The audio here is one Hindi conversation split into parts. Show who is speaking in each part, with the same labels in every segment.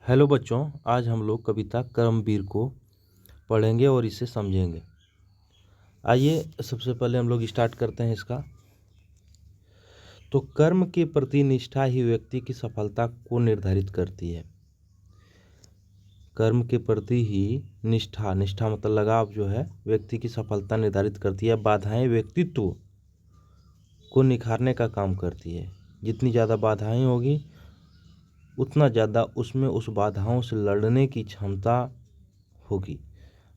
Speaker 1: हेलो बच्चों, आज हम लोग कविता कर्मवीर को पढ़ेंगे और इसे समझेंगे। आइए सबसे पहले हम लोग स्टार्ट करते हैं इसका। तो कर्म के प्रति निष्ठा ही व्यक्ति की सफलता को निर्धारित करती है। कर्म के प्रति ही निष्ठा मतलब लगाव जो है व्यक्ति की सफलता निर्धारित करती है। बाधाएं व्यक्तित्व को निखारने का काम करती है। जितनी ज़्यादा बाधाएं होगी उतना ज़्यादा उसमें उस बाधाओं से लड़ने की क्षमता होगी।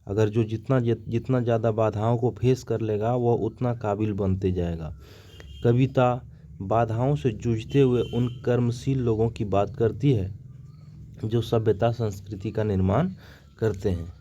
Speaker 1: अगर जो जितना ज़्यादा बाधाओं को फेस कर लेगा वह उतना काबिल बनते जाएगा। कविता बाधाओं से जूझते हुए उन कर्मशील लोगों की बात करती है जो सभ्यता संस्कृति का निर्माण करते हैं।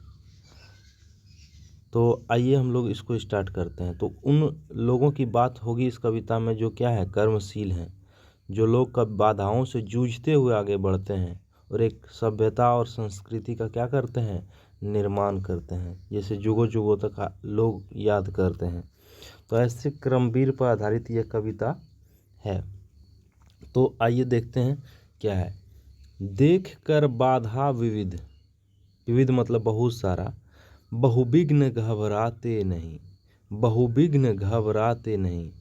Speaker 1: तो आइए हम लोग इसको स्टार्ट करते हैं। तो उन लोगों की बात होगी इस कविता में जो क्या है, कर्मशील हैं, जो लोग कब बाधाओं से जूझते हुए आगे बढ़ते हैं और एक सभ्यता और संस्कृति का क्या करते हैं, निर्माण करते हैं, जैसे जुगों जुगों तक लोग याद करते हैं। तो ऐसे कर्मवीर पर आधारित यह कविता है। तो आइए देखते हैं क्या है। देख कर बाधा विविध, विविध मतलब बहुत सारा, बहुविघ्न घबराते नहीं, बहुविघ्न घबराते नहीं,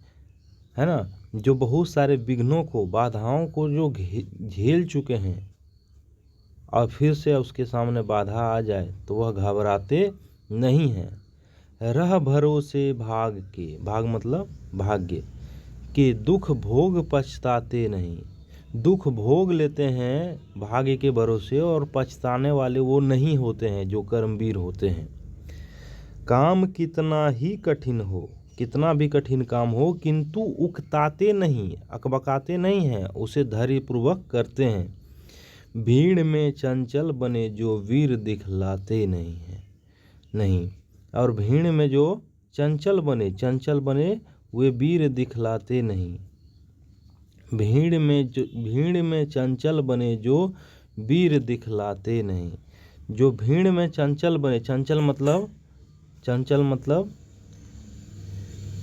Speaker 1: है ना। जो बहुत सारे विघ्नों को, बाधाओं को जो झेल चुके हैं और फिर से उसके सामने बाधा आ जाए तो वह घबराते नहीं हैं। रह भरोसे भाग के, भाग मतलब भाग्य के, दुख भोग पछताते नहीं, दुख भोग लेते हैं भाग्य के भरोसे और पछताने वाले वो नहीं होते हैं जो कर्मवीर होते हैं। काम कितना ही कठिन हो, कितना भी कठिन काम हो, किंतु उकताते नहीं, अकबकाते नहीं हैं, उसे धैर्यपूर्वक करते हैं। भीड़ में चंचल बने जो वीर दिखलाते नहीं हैं, नहीं, और भीड़ में जो चंचल बने वे वीर दिखलाते नहीं। भीड़ में चंचल बने जो वीर दिखलाते नहीं। जो भीड़ में चंचल बने, चंचल मतलब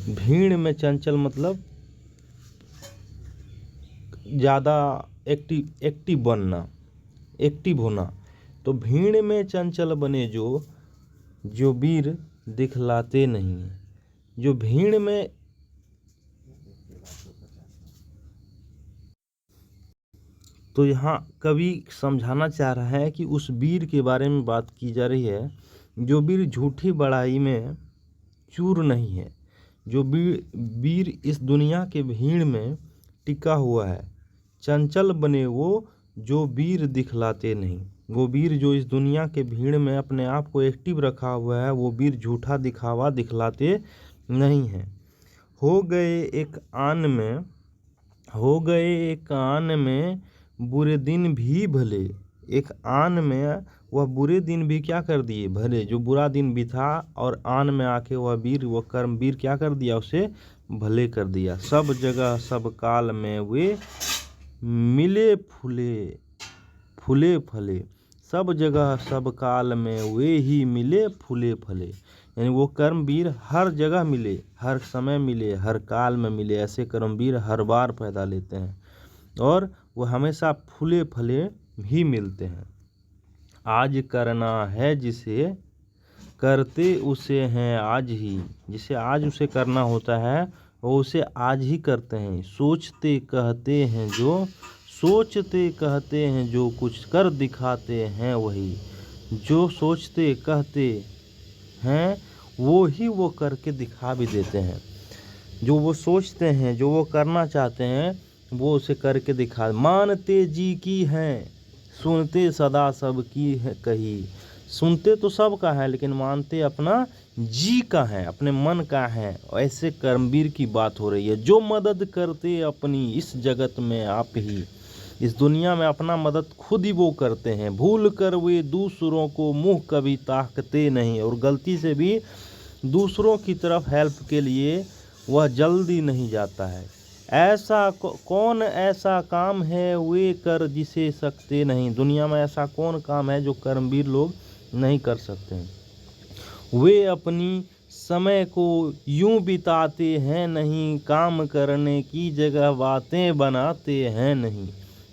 Speaker 1: भीड़ में चंचल मतलब ज़्यादा एक्टिव बनना, एक्टिव होना। तो भीड़ में चंचल बने जो वीर दिखलाते नहीं। जो भीड़ में, तो यहाँ कवि समझाना चाह रहा है कि उस वीर के बारे में बात की जा रही है जो वीर झूठी बड़ाई में चूर नहीं है। जो वीर इस दुनिया के भीड़ में टिका हुआ है। चंचल बने वो जो वीर दिखलाते नहीं। वो वीर जो इस दुनिया के भीड़ में अपने आप को एक्टिव रखा हुआ है, वो वीर झूठा दिखावा दिखलाते नहीं है। हो गए एक आन में बुरे दिन भी भले, एक आन में वह बुरे दिन भी क्या कर दिए, भले। जो बुरा दिन भी था और आन में आके वह वीर, वह कर्मवीर क्या कर दिया, उसे भले कर दिया। सब जगह सब काल में वे मिले फूले फले, सब जगह सब काल में वे ही मिले फूले फले। यानी वो कर्मवीर हर जगह मिले, हर समय मिले, हर काल में मिले। ऐसे कर्मवीर हर बार पैदा लेते हैं और वो हमेशा फूले फले ही मिलते हैं। आज करना है जिसे करते उसे हैं आज ही, जिसे आज उसे करना होता है वो उसे आज ही करते हैं। सोचते कहते हैं जो कुछ कर दिखाते हैं वही, जो सोचते कहते हैं वो ही वो करके दिखा भी देते हैं। जो वो सोचते हैं, जो वो करना चाहते हैं, वो उसे करके दिखा। मानते जी की हैं, सुनते सदा सबकी है कही। सुनते तो सब का है लेकिन मानते अपना जी का है, अपने मन का है। ऐसे कर्मवीर की बात हो रही है जो मदद करते अपनी इस जगत में आप ही, इस दुनिया में अपना मदद खुद ही वो करते हैं। भूल कर वे दूसरों को मुंह कभी ताकते नहीं, और गलती से भी दूसरों की तरफ हेल्प के लिए वह जल्दी नहीं जाता है। ऐसा कौन ऐसा काम है वे कर जिसे सकते नहीं। दुनिया में ऐसा कौन काम है जो कर्मवीर लोग नहीं कर सकते हैं। वे अपनी समय को यूं बिताते हैं नहीं, काम करने की जगह बातें बनाते हैं नहीं।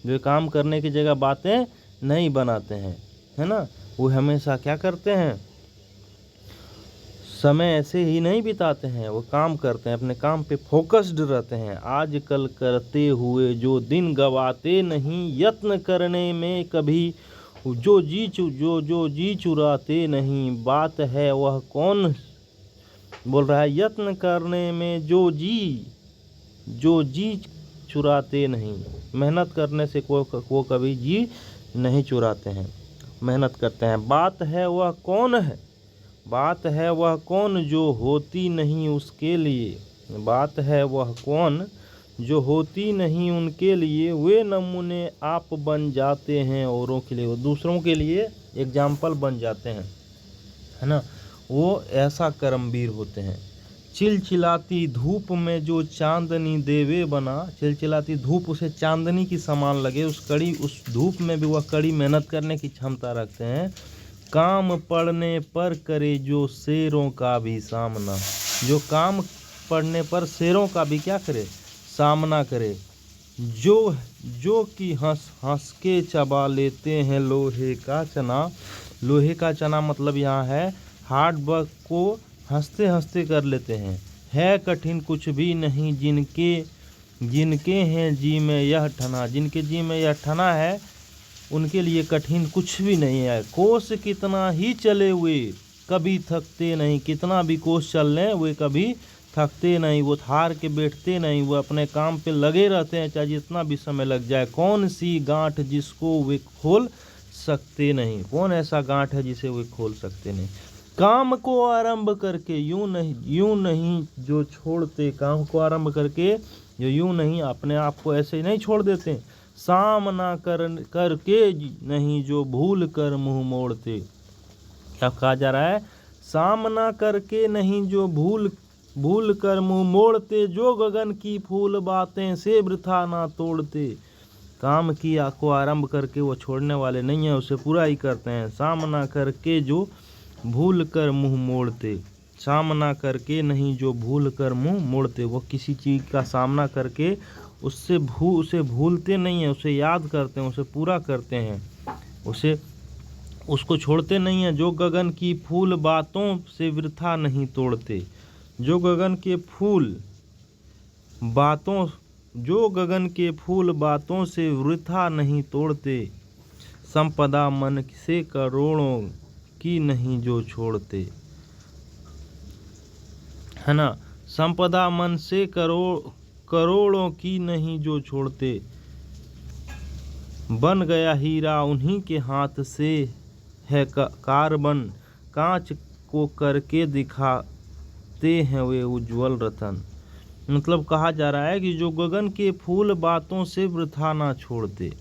Speaker 1: जो काम करने की जगह बातें नहीं बनाते हैं, है ना। वो हमेशा क्या करते हैं, समय ऐसे ही नहीं बिताते हैं, वो काम करते हैं, अपने काम पे फोकस्ड रहते हैं। आजकल करते हुए जो दिन गवाते नहीं, यत्न करने में कभी जो जी चुराते नहीं। बात है वह कौन बोल रहा है, यत्न करने में जो जी चुराते नहीं। मेहनत करने से वो कभी जी नहीं चुराते हैं, मेहनत करते हैं। बात है वह कौन है, बात है वह कौन जो होती नहीं उसके लिए। बात है वह कौन जो होती नहीं उनके लिए। वे नमूने आप बन जाते हैं औरों के लिए, वो दूसरों के लिए एग्जाम्पल बन जाते हैं, है ना। वो ऐसा कर्मवीर होते हैं। चिलचिलाती धूप में जो चांदनी देवे बना, चिलचिलाती धूप उसे चांदनी की समान लगे, उस धूप में भी वह कड़ी मेहनत करने की क्षमता रखते हैं। काम पड़ने पर करे जो शेरों का भी सामना, जो काम पड़ने पर शेरों का भी क्या करे, सामना करे। जो कि हंस हंस के चबा लेते हैं लोहे का चना। लोहे का चना मतलब यहाँ है हार्ड वर्क को हंसते हंसते कर लेते हैं। है कठिन कुछ भी नहीं जिनके हैं जी में यह ठना, जिनके जी में यह ठना है उनके लिए कठिन कुछ भी नहीं है। कोस कितना ही चले हुए कभी थकते नहीं, कितना भी कोस चल लें वे कभी थकते नहीं, वो हार के बैठते नहीं, वो अपने काम पे लगे रहते हैं चाहे जितना भी समय लग जाए। कौन सी गांठ जिसको वे खोल सकते नहीं, कौन ऐसा गांठ है जिसे वे खोल सकते नहीं। काम को आरंभ करके यूं नहीं जो छोड़ते, काम को आरंभ करके जो यूं नहीं अपने आप को ऐसे नहीं छोड़ देते। सामना करके नहीं जो भूल कर मुंह मोड़ते। क्या कहा जा रहा है, सामना करके नहीं जो भूल कर मुंह मोड़ते। जो गगन की फूल बातें से वृथा ना तोड़ते। काम की को आरंभ करके वो छोड़ने वाले नहीं है, उसे पूरा ही करते हैं। सामना करके जो भूल कर मुंह मोड़ते, सामना करके नहीं जो भूल कर मुंह मोड़ते। वो किसी चीज़ का सामना करके उसे भूलते नहीं है, उसे याद करते हैं, उसे पूरा करते हैं, उसको छोड़ते नहीं है। जो गगन की फूल बातों से वृथा नहीं तोड़ते। जो गगन के फूल बातों से वृथा नहीं तोड़ते। संपदा मन से करोड़ों की नहीं जो छोड़ते, है ना। संपदा मन से करोड़ों की नहीं जो छोड़ते। बन गया हीरा उन्हीं के हाथ से है कार्बन। कांच को करके दिखाते हैं वे उज्जवल रतन। मतलब कहा जा रहा है कि जो गगन के फूल बातों से वृथा ना छोड़ते।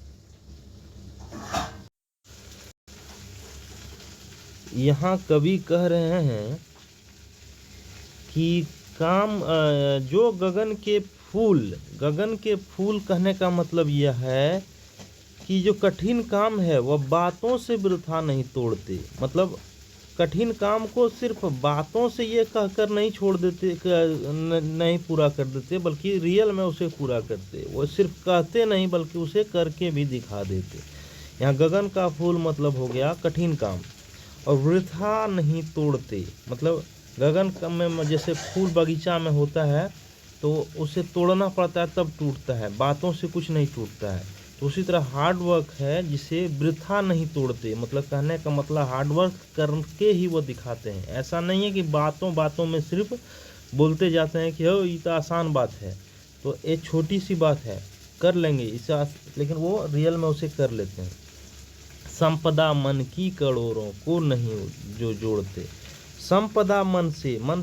Speaker 1: यहाँ कवि कह रहे हैं कि जो गगन के फूल कहने का मतलब यह है कि जो कठिन काम है वह बातों से वृथा नहीं तोड़ते। मतलब कठिन काम को सिर्फ बातों से ये कहकर नहीं छोड़ देते, नहीं पूरा कर देते, बल्कि रियल में उसे पूरा करते। वो सिर्फ कहते नहीं बल्कि उसे करके भी दिखा देते। यहाँ गगन का फूल मतलब हो गया कठिन काम, और वृथा नहीं तोड़ते मतलब गगन में जैसे फूल बगीचा में होता है तो उसे तोड़ना पड़ता है तब टूटता है, बातों से कुछ नहीं टूटता है। तो उसी तरह हार्ड वर्क है जिसे वृथा नहीं तोड़ते। मतलब कहने का मतलब हार्ड वर्क करके ही वो दिखाते हैं। ऐसा नहीं है कि बातों में सिर्फ बोलते जाते हैं कि हो ये तो आसान बात है, तो एक छोटी सी बात है कर लेंगे इसे, लेकिन वो रियल में उसे कर लेते हैं। संपदा मन की करोड़ों को नहीं जो जोड़ते। संपदा मन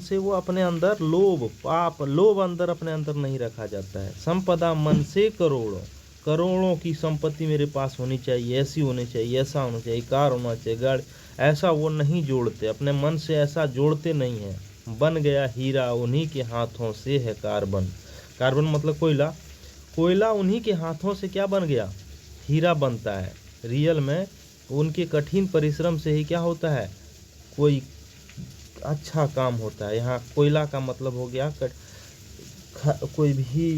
Speaker 1: से वो अपने अंदर लोभ अंदर अपने अंदर नहीं रखा जाता है। संपदा मन से करोड़ों की संपत्ति मेरे पास होनी चाहिए, ऐसी होनी चाहिए, ऐसा होना चाहिए, कार होना चाहिए, गाड़ी, ऐसा वो नहीं जोड़ते। अपने मन से ऐसा जोड़ते नहीं है। बन गया हीरा उन्हीं के हाथों से है कार्बन मतलब कोयला उन्हीं के हाथों से क्या बन गया, हीरा बनता है। रियल में उनके कठिन परिश्रम से ही क्या होता है, कोई अच्छा काम होता है। यहाँ कोयला का मतलब हो गया कोई भी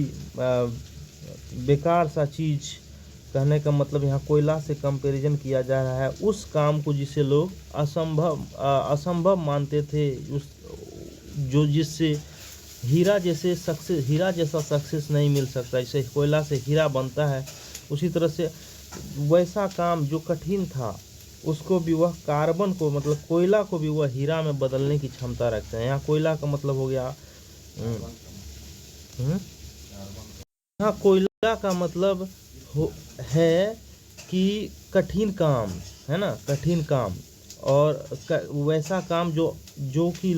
Speaker 1: बेकार सा चीज़ कहने का मतलब यहाँ कोयला से कंपैरिजन किया जा रहा है उस काम को जिसे लोग असंभव मानते थे, उस जो जिससे हीरा जैसा सक्सेस नहीं मिल सकता। जैसे कोयला से हीरा बनता है, उसी तरह से वैसा काम जो कठिन था उसको भी वह कार्बन को मतलब कोयला को भी वह हीरा में बदलने की क्षमता रखते हैं। यहाँ कोयला का मतलब हो गया यहाँ कोयला का मतलब है कि कठिन काम, है ना, कठिन काम और वैसा काम जो कि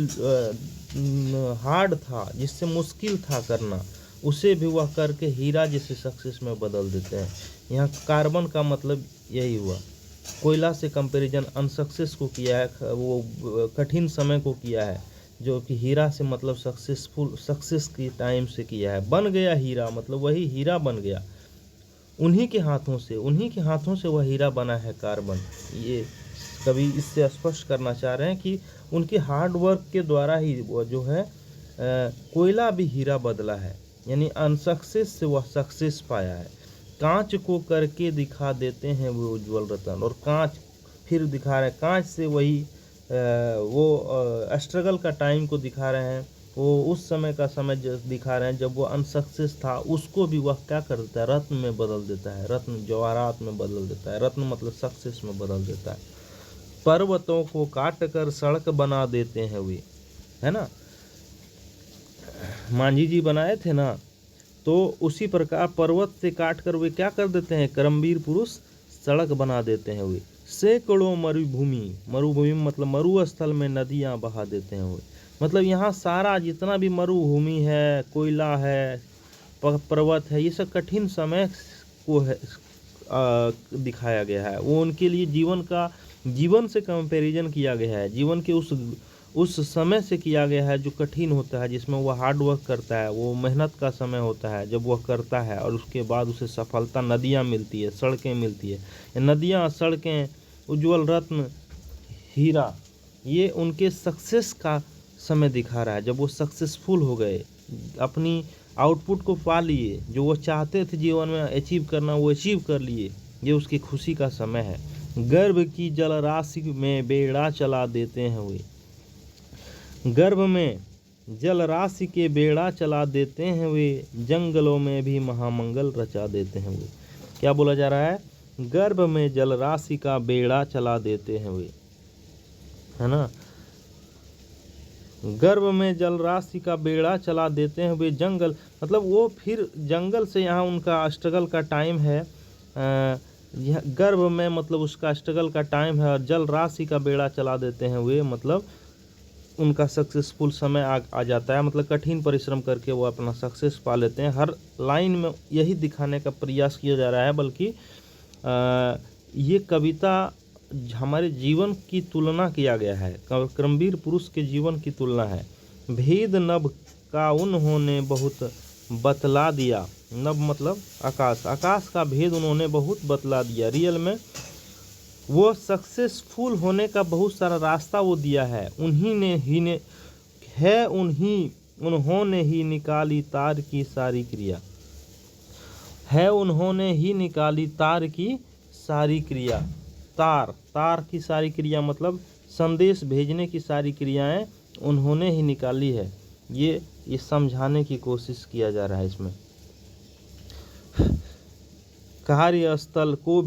Speaker 1: हार्ड था, जिससे मुश्किल था करना, उसे भी वह करके हीरा जैसे सक्सेस में बदल देते हैं। यहाँ कार्बन का मतलब यही हुआ। कोयला से कंपैरिजन अनसक्सेस को किया है, वो कठिन समय को किया है, जो कि हीरा से मतलब सक्सेस की टाइम से किया है। बन गया हीरा मतलब वही हीरा बन गया उन्हीं के हाथों से वह हीरा बना है कार्बन। ये कवि इससे स्पष्ट करना चाह रहे हैं कि उनके हार्ड वर्क के द्वारा ही वो जो है कोयला भी हीरा बदला है, यानी अनसक्सेस से वह सक्सेस पाया है। कांच को करके दिखा देते हैं वो उज्ज्वल रतन, और कांच फिर दिखा रहे हैं, कांच से वही वो स्ट्रगल का टाइम को दिखा रहे हैं, वो उस समय का समय दिखा रहे हैं जब वो अनसक्सेस था, उसको भी वह क्या कर देता है, रत्न में बदल देता है, रत्न जवाहरात में बदल देता है। रत्न मतलब सक्सेस में बदल देता है। पर्वतों को काट कर सड़क बना देते हैं वे, है ना, मांझी जी बनाए थे ना, तो उसी प्रकार पर्वत से काट कर वे क्या कर देते हैं, कर्मवीर पुरुष सड़क बना देते हैं वे। सैकड़ों मरुभूमि मतलब मरुस्थल में नदियां बहा देते हैं वे। मतलब यहाँ सारा जितना भी मरुभूमि है, कोयला है, पर्वत है, ये सब कठिन समय को है दिखाया गया है। वो उनके लिए जीवन से कंपैरिजन किया गया है, जीवन के उस समय से किया गया है जो कठिन होता है, जिसमें वह हार्ड वर्क करता है, वो मेहनत का समय होता है जब वह करता है, और उसके बाद उसे सफलता, नदियाँ मिलती है, सड़कें मिलती है। नदियाँ, सड़कें, उज्ज्वल रत्न, हीरा, ये उनके सक्सेस का समय दिखा रहा है, जब वो सक्सेसफुल हो गए, अपनी आउटपुट को पा लिए, जो वो चाहते थे जीवन में अचीव करना, वो अचीव कर लिए, ये उसकी खुशी का समय है। गर्भ की जलराशि में बेड़ा चला देते हैं वे, गर्भ में जल राशि के बेड़ा चला देते हैं वे, जंगलों में भी महामंगल रचा देते हैं वे। क्या बोला जा रहा है, गर्भ में जल राशि का बेड़ा चला देते हैं वे, है ना, गर्भ में जल राशि का बेड़ा चला देते हैं वे। जंगल मतलब वो फिर जंगल से, यहाँ उनका स्ट्रगल का टाइम है, गर्भ में मतलब उसका स्ट्रगल का टाइम है, और जल राशि का बेड़ा चला देते हैं वे मतलब उनका सक्सेसफुल समय आ जाता है, मतलब कठिन परिश्रम करके वो अपना सक्सेस पा लेते हैं। हर लाइन में यही दिखाने का प्रयास किया जा रहा है, बल्कि ये कविता हमारे जीवन की तुलना किया गया है, कर्मवीर पुरुष के जीवन की तुलना है। भेद नभ का उन्होंने बहुत बतला दिया, नभ मतलब आकाश, आकाश का भेद उन्होंने बहुत बतला दिया। रियल में वो सक्सेसफुल होने का बहुत सारा रास्ता वो दिया है, उन्होंने ही निकाली तार की सारी क्रिया, है उन्होंने ही निकाली तार की सारी क्रिया। तार की सारी क्रिया मतलब संदेश भेजने की सारी क्रियाएं उन्होंने ही निकाली है। ये समझाने की कोशिश किया जा रहा है इसमें। कार्यस्थल को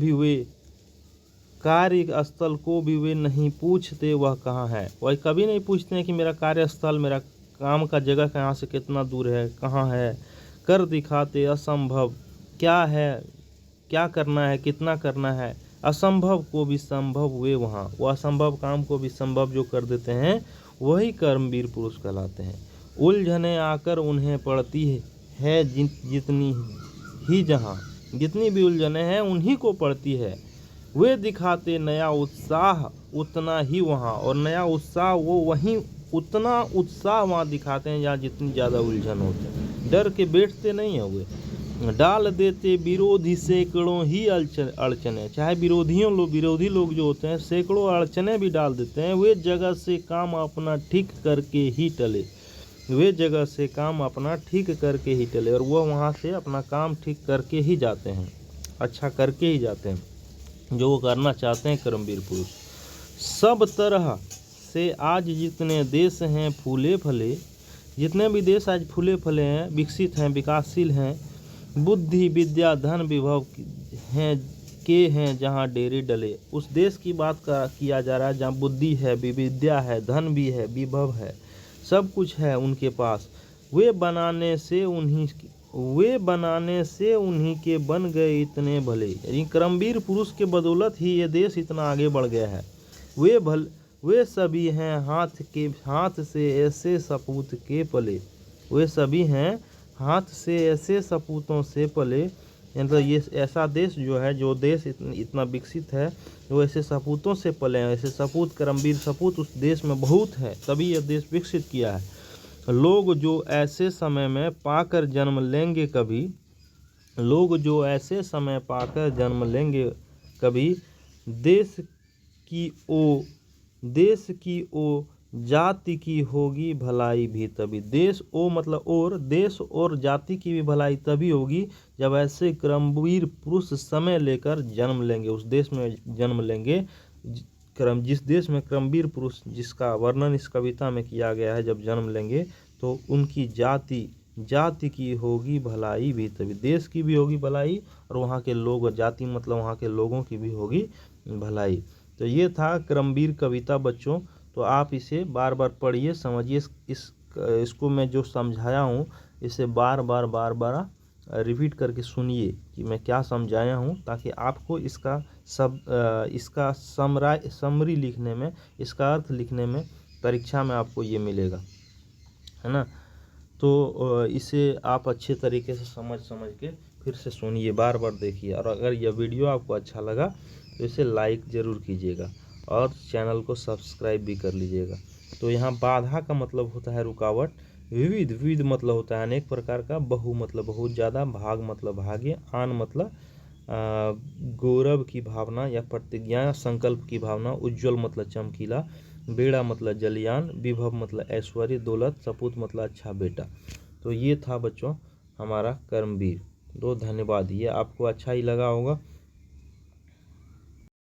Speaker 1: भी वे नहीं पूछते वह कहाँ है। वह कभी नहीं पूछते हैं कि मेरा कार्यस्थल, मेरा काम का जगह कहाँ से कितना दूर है, कहाँ है। कर दिखाते असंभव, क्या है, क्या करना है, कितना करना है। असंभव को भी संभव हुए वहाँ, वो असंभव काम को भी संभव जो कर देते हैं वही कर्मवीर पुरुष कहलाते हैं। उलझने आकर उन्हें पड़ती है जितनी भी उलझने हैं उन्हीं को पड़ती है। वे दिखाते नया उत्साह उतना ही वहाँ, और नया उत्साह वो वहीं, उतना उत्साह वहाँ दिखाते हैं जहाँ जितनी ज़्यादा उलझन होते हैं। डर के बैठते नहीं हैं वे, डाल देते विरोधी सैकड़ों ही अड़चने, चाहे विरोधी लोग जो होते हैं सैकड़ों अड़चने भी डाल देते हैं। वे जगह से काम अपना ठीक करके ही टले, और वह वहाँ से अपना काम ठीक करके ही जाते हैं। अच्छा करके ही जाते हैं, जो वो करना चाहते हैं कर्मवीर पुरुष। सब तरह से आज जितने देश हैं फूले फले, जितने भी देश आज फूले फले हैं, विकसित हैं, विकासशील हैं, बुद्धि विद्या धन विभव हैं जहाँ डेरे डले, उस देश की बात किया जा रहा है जहाँ बुद्धि है, विद्या है, धन भी है, विभव है, सब कुछ है उनके पास। वे बनाने से उन्हीं के बन गए इतने भले। यानी कर्मवीर पुरुष के बदौलत ही ये देश इतना आगे बढ़ गया है। वे सभी हैं हाथ से ऐसे सपूत के पले। वे सभी हैं हाथ से ऐसे सपूतों से पले। मतलब ये ऐसा देश जो है, जो देश इतना विकसित है, वो ऐसे सपूतों से पले हैं। ऐसे सपूत, कर्मवीर सपूत उस देश में बहुत है, तभी यह देश विकसित किया है। लोग जो ऐसे समय में पाकर जन्म लेंगे कभी, लोग जो ऐसे समय पाकर जन्म लेंगे कभी, देश की ओ जाति की होगी भलाई भी तभी। देश ओ मतलब और, देश और जाति की भी भलाई तभी होगी जब ऐसे कर्मवीर पुरुष समय लेकर जन्म लेंगे, उस देश में जन्म लेंगे। जिस देश में कर्मवीर पुरुष, जिसका वर्णन इस कविता में किया गया है, जब जन्म लेंगे तो उनकी जाति की होगी भलाई भी तभी। देश की भी होगी भलाई और वहाँ के लोग, जाति मतलब वहाँ के लोगों की भी होगी भलाई। तो ये था कर्मवीर कविता बच्चों। तो आप इसे बार बार पढ़िए, समझिए। इसको मैं जो समझाया हूँ, इसे बार बार रिपीट करके सुनिए कि मैं क्या समझाया हूँ, ताकि आपको इसका समरी लिखने में, इसका अर्थ लिखने में, परीक्षा में आपको ये मिलेगा, है ना। तो इसे आप अच्छे तरीके से समझ के फिर से सुनिए, बार बार देखिए। और अगर यह वीडियो आपको अच्छा लगा तो इसे लाइक ज़रूर कीजिएगा और चैनल को सब्सक्राइब भी कर लीजिएगा। तो यहाँ बाधा का मतलब होता है रुकावट, विविध मतलब होता है अनेक प्रकार का, बहु मतलब बहुत ज़्यादा, भाग मतलब भाग्य, आन मतलब गौरव की भावना या प्रतिज्ञा या संकल्प की भावना, उज्ज्वल मतलब चमकीला, बेड़ा मतलब जलियान, विभव मतलब ऐश्वर्य दौलत, सपूत मतलब अच्छा बेटा। तो ये था बच्चों हमारा कर्मवीर। धन्यवाद। ये आपको अच्छा ही लगा होगा।